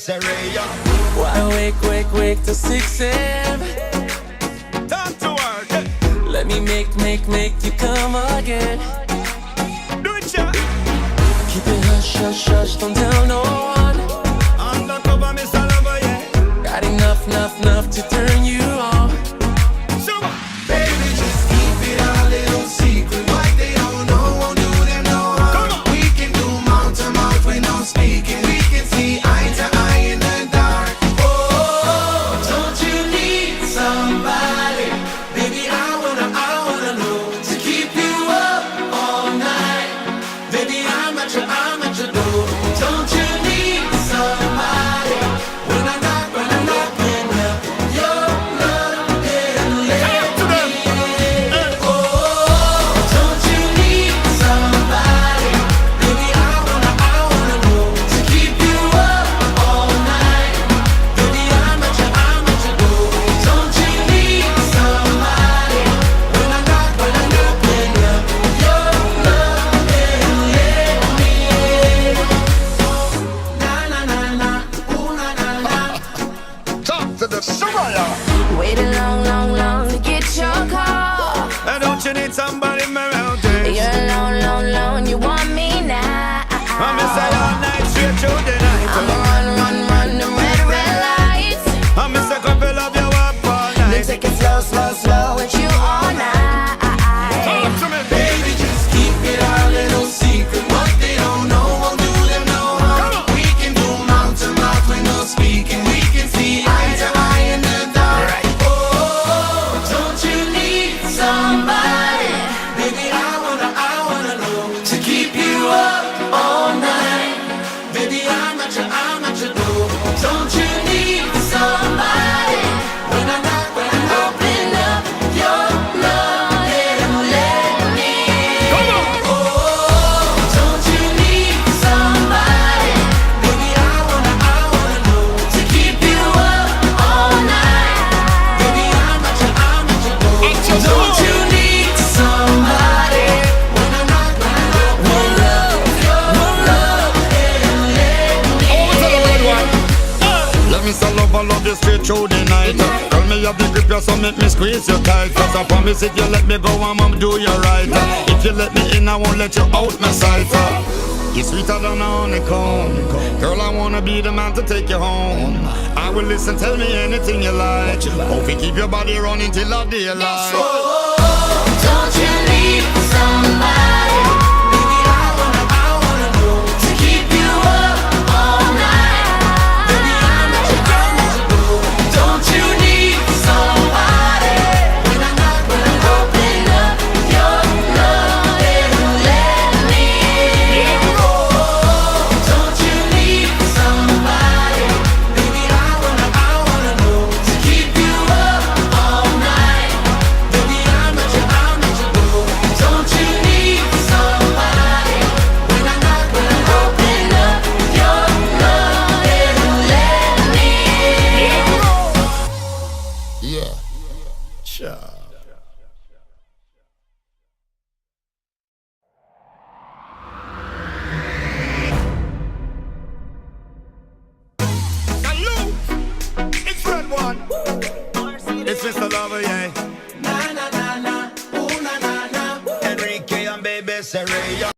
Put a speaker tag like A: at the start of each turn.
A: Seria.
B: Why wake to 6 a.m.
A: Time to work.
B: Let me make you come again.
A: Do it, yeah.
B: Keep it hush, don't tell no one.
A: Undercover, Mr. Lover, yeah.
B: Got enough to turn you on.
A: So, baby, just keep it a little secret. What they don't know won't do them no harm. We can do mouth to mouth with no speaking. We can see eye to eye in the dark. Oh, don't you need somebody? Baby, I wanna know to keep you up all night. Baby, I'm at your door. Don't you need somebody? When I'm knocking up your love and let me in. Oh, don't you need somebody? Baby, I wanna know to keep you up all night. Baby, I'm at your door. Don't you need somebody? When I'm knocking up your love and let me in. Na na na na, ooh na na na. Talk to the Soraya.
C: Waited long to get your call.
A: Don't you need somebody around there?
C: You're alone, you want me now.
A: I'm say all night straight through the night.
C: I'ma run the red lights.
A: I'm a couple of you up all
C: Then
A: night.
C: take it slow with you all night.
A: Talk to me, baby, just keep it our little secret. What they don't know won't do them no harm. We can do mouth to mouth with no speaking. We can see eye to eye in the dark. Oh, don't you need somebody? Baby, I wanna know to keep you up all night. Baby, I'm at your door. Don't you need somebody? When I'm
C: Open up your love and let me in.
A: oh, don't you need somebody? Baby, I wanna know
C: To keep you up all night.
A: baby, I'm at your door. Don't you need somebody? When I'm knocking up your love and let me in. Let me sell love, I love you straight through the night. Tell me you the grip, you so make me squeeze you tight. Cause I promise if you let me go, I'ma do you right. If you let me in, I won't let you out my sight. You're sweeter than a honeycomb. Girl, I wanna be the man to take you home. I will listen, tell me anything you like. Hope you keep your body running till the daylight.
C: Don't you need somebody?